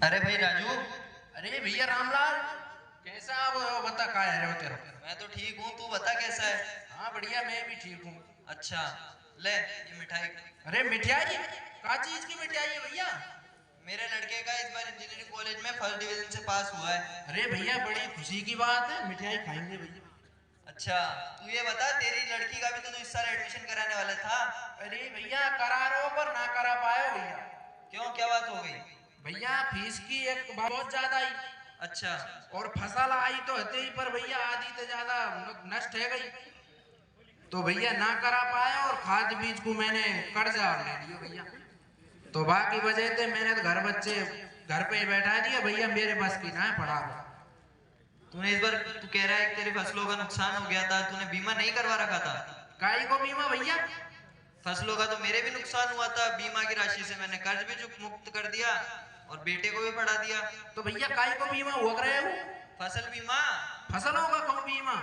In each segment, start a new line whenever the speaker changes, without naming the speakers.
अरे भाई राजू।
अरे भैया रामलाल, कैसा आप बता का है रहे हो तेरा?
मैं तो ठीक हूँ, तू बता कैसा है?
हाँ बढ़िया, मैं भी ठीक हूँ।
अच्छा, ले ये मिठाई।
अरे मिठाई? का चीज की मिठाई है भैया?
मेरे लड़के का इस बार इंजीनियरिंग कॉलेज में फर्स्ट डिवीजन से पास हुआ है।
अरे भैया बड़ी खुशी की बात है, मिठाई खाएंगे भैया।
अच्छा, तू ये बता, तेरी लड़की का भी तो इस साल एडमिशन कराने वाला था।
अरे भैया करा रहे हो पर ना करा पाए हो भैया।
क्यों, क्या बात हो गई?
भैया फीस की एक बहुत ज्यादा आई।
अच्छा।
और फसल आई तो हते ही पर भैया आधी से ज्यादा नष्ट है गई। तो भैया ना करा पाया और खाद बीज को मैंने कर्जा ले लिया भैया। तो बाकी वजह थे मैंने तो घर बच्चे घर पे ही बैठा दिया भैया, मेरे बस की ना है पढ़ा।
तूने इस बार, तू कह रहा है तेरी फसलों का नुकसान हो गया था, तूने बीमा नहीं करवा रखा था?
काई को बीमा भैया?
फसलों का तो मेरे भी नुकसान हुआ था, बीमा की राशि से मैंने कर्ज भी मुक्त कर दिया और बेटे को भी पढ़ा दिया।
तो भैया काई को बीमा हुआ रहे हो?
फसल बीमा।
फसलों का कौन बीमा?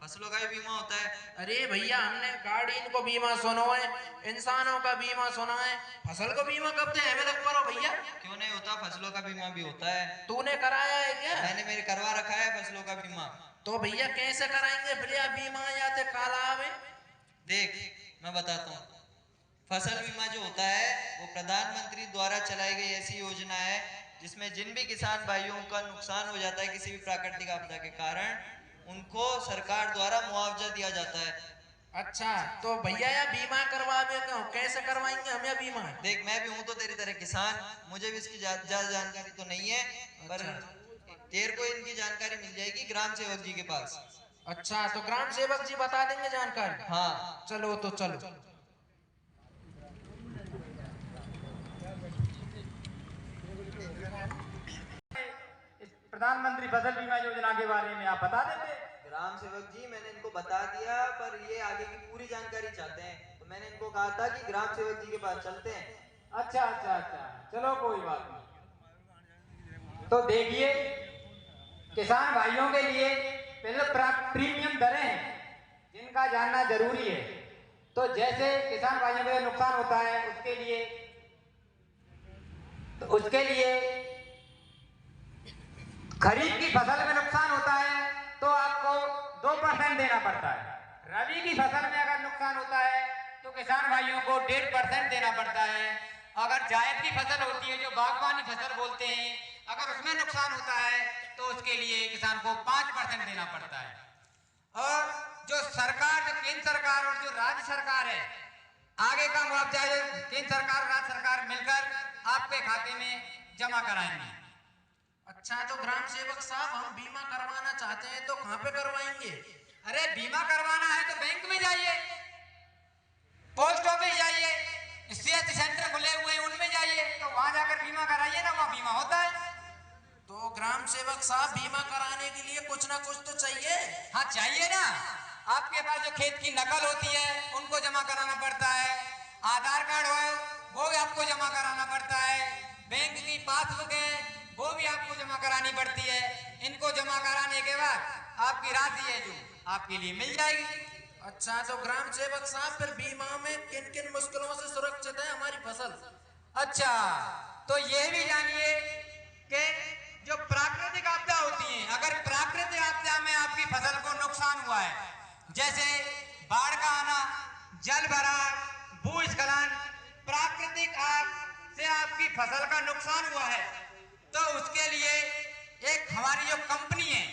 फसलों का भी बीमा होता है।
अरे भैया हमने गाड़ी को बीमा सुना है, इंसानों का बीमा सुना है, फसल को बीमा कब से हमें लग करो भैया?
क्यों नहीं होता, फसलों का बीमा भी होता है।
तूने कराया है क्या?
मैंने मेरे करवा रखा है फसलों का बीमा।
तो भैया कैसे कराएंगे भैया बीमा, या तो काला आवे?
देख मैं बताता हूँ, फसल बीमा जो होता है वो प्रधानमंत्री द्वारा चलाई गई ऐसी योजना है जिसमें जिन भी किसान भाइयों का नुकसान हो जाता है किसी भी प्राकृतिक आपदा के कारण, उनको सरकार द्वारा मुआवजा दिया जाता है।
अच्छा तो भैया या बीमा करवावे क्यों, कैसे करवाएंगे हम या बीमा?
देख मैं भी हूँ तो तेरी तरह किसान, मुझे भी इसकी ज्यादा जानकारी तो नहीं है, पर तेरे को इनकी जानकारी मिल जाएगी ग्राम सेवक जी के पास।
अच्छा तो ग्राम सेवक जी बता देंगे जानकारी?
हाँ
चलो तो चलो।
प्रधानमंत्री फसल बीमा योजना के बारे में आप बता देंगे?
ग्राम सेवक जी मैंने इनको बता दिया, पर ये आगे की पूरी जानकारी चाहते हैं, तो मैंने इनको कहा था कि ग्राम सेवक जी के पास चलते हैं।
अच्छा अच्छा अच्छा, चलो कोई बात नहीं। तो देखिए, किसान भाइयों के लिए पहले प्रीमियम दरें हैं जिनका जानना जरूरी है। तो जैसे किसान भाइयों को नुकसान होता है उसके लिए खरीफ की फसल में नुकसान होता है तो आपको 2% देना पड़ता है। रबी की फसल में अगर नुकसान होता है तो किसान भाइयों को 1.5% देना पड़ता है। अगर जायद की फसल होती है जो बागवानी फसल बोलते हैं, अगर उसमें नुकसान होता है तो उसके लिए किसान को 5% देना पड़ता है। और जो सरकार, जो केंद्र सरकार और जो राज्य सरकार है, आगे का मुआवजा केंद्र सरकार और राज्य सरकार मिलकर आपके खाते में जमा कराएंगे।
अच्छा तो ग्राम सेवक साहब हम बीमा करवाना चाहते हैं तो कहाँ पे करवाएंगे?
अरे बीमा करवाना है तो बैंक में जाइए, पोस्ट ऑफिस जाइए, सीएससी सेंटर खुले हुए हैं उनमें जाइए, तो वहां जाकर बीमा कराइए ना, वहां बीमा होता है।
तो ग्राम सेवक साहब बीमा कराने के लिए कुछ ना कुछ तो चाहिए?
हाँ चाहिए ना। आपके पास जो खेत की नकल होती है उनको जमा कराना पड़ता है, आधार कार्ड हो वो भी आपको जमा कराना पड़ता है, बैंक की पासबुक है वो भी आपको जमा करानी पड़ती है। इनको जमा कराने के बाद आपकी राशि है जो आपके लिए मिल जाएगी।
अच्छा तो ग्राम सेवक साहब फिर बीमा में किन किन मुश्किलों से सुरक्षित है हमारी फसल?
अच्छा तो ये भी जानिए कि जो प्राकृतिक आपदा होती है, अगर प्राकृतिक आपदा में आपकी फसल को नुकसान हुआ है, जैसे बाढ़ का आना, जल भराव, भूस्खलन, प्राकृतिक आग से आपकी फसल का नुकसान हुआ है, तो उसके लिए एक हमारी जो कंपनी है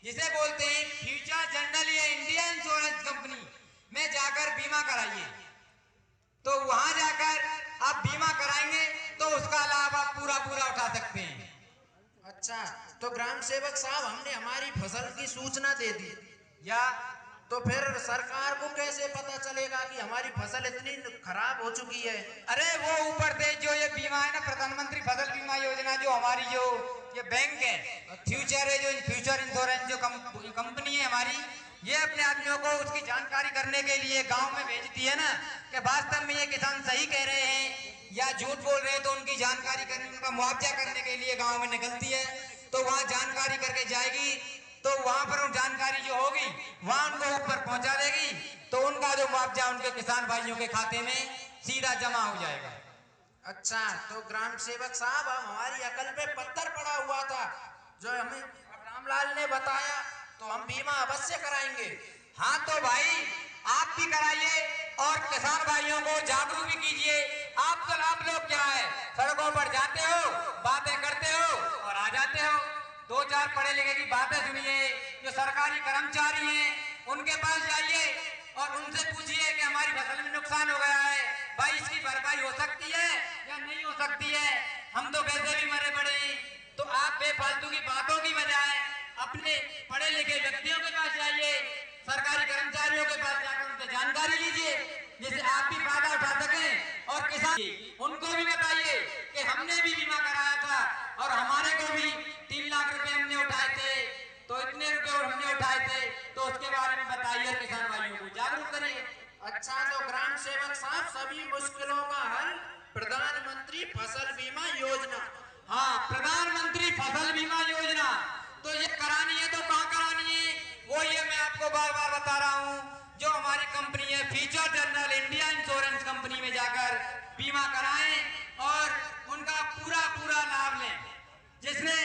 जिसे बोलते हैं फ्यूचर जनरल या इंडिया इंश्योरेंस कंपनी में जाकर बीमा कराइए। तो वहां जाकर आप बीमा कराएंगे तो उसका लाभ आप पूरा उठा सकते हैं।
अच्छा तो ग्राम सेवक साहब हमने हमारी फसल की सूचना दे दी
या
तो फिर सरकार को कैसे पता चलेगा कि हमारी फसल इतनी खराब हो चुकी है?
अरे वो ऊपर से जो ये बीमा है ना, प्रधानमंत्री फसल बीमा योजना, जो हमारी जो ये बैंक है फ्यूचर है, जो फ्यूचर इंश्योरेंस जो कंपनी है हमारी, ये अपने आदमियों को उसकी जानकारी करने के लिए गांव में भेजती है ना कि वास्तव में ये किसान सही कह रहे हैं या झूठ बोल रहे हैं, तो उनकी जानकारी करने, उनका मुआवजा करने के लिए गाँव में निकलती है। तो वहाँ जानकारी करके जाएगी तो वहां पर जानकारी जो होगी वहां उनको ऊपर पहुंचा देगी, तो उनका जो मुआवजा उनके किसान भाइयों के खाते में सीधा जमा हो जाएगा।
अच्छा, तो ग्राम सेवक साहब, हम हमारी अकल पे पत्थर पड़ा हुआ था, जो हमें रामलाल ने बताया, तो हम बीमा अवश्य कराएंगे।
हाँ तो भाई आप भी कराइए और किसान भाइयों को जागरूक भी कीजिए। आप लोग क्या है, सड़कों पर जाते हो, बातें करते हो और आ जाते हो। दो चार पढ़े लिखे की बातें सुनिए। जो सरकारी कर्मचारी हैं उनके पास जाइए और उनसे पूछिए कि हमारी फसल में नुकसान हो गया है, भाई इसकी भरपाई हो सकती है या नहीं हो सकती है, हम तो वैसे भी मरे पड़े हैं। तो आप बेफालतू की बातों की बजाय अपने पढ़े लिखे व्यक्तियों के पास जाइए, सरकारी कर्मचारियों के पास जाकर उनसे जानकारी लीजिए, जिससे आप भी फायदा उठा सकें और किसान उनको भी बताइए कि हमने भी बीमा कराया था और हमारे को भी 3 लाख रुपए हमने उठाए थे, तो इतने रुपए हमने उठाए थे, तो उसके बारे में बताइए और किसान भाइयों को जागरूक करिए।
अच्छा, तो ग्राम सेवक साहब, सभी मुश्किलों का हल प्रधानमंत्री फसल बीमा योजना।
हाँ, प्रधानमंत्री फसल बीमा योजना तो ये करानी है, तो कहाँ करानी है, वो ये मैं आपको बार बार बता रहा हूँ। जो हमारी कंपनी है future general India insurance company में जाकर बीमा कराएं और उनका पूरा पूरा लाभ लें। जिसने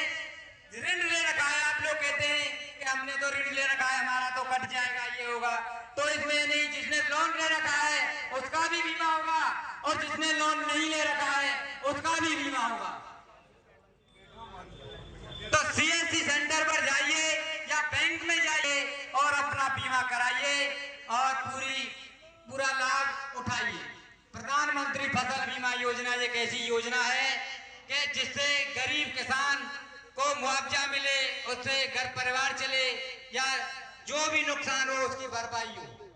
ऋण ले रखा है, आप लोग कहते हैं कि हमने तो ऋण ले रखा है, हमारा तो कट जाएगा, ये होगा, तो इसमें नहीं, जिसने लोन ले रखा है उसका भी बीमा होगा और जिसने लोन नहीं ले रखा है उसका भी बीमा होगा। तो सीएससी सेंटर पर जाइए या बैंक में जाइए और अपना बीमा कराइए और पूरा लाभ उठाइए। प्रधानमंत्री फसल बीमा योजना एक ऐसी योजना है कि जिससे गरीब किसान को मुआवजा मिले, उससे घर परिवार चले या जो भी नुकसान हो उसकी भरपाई हो।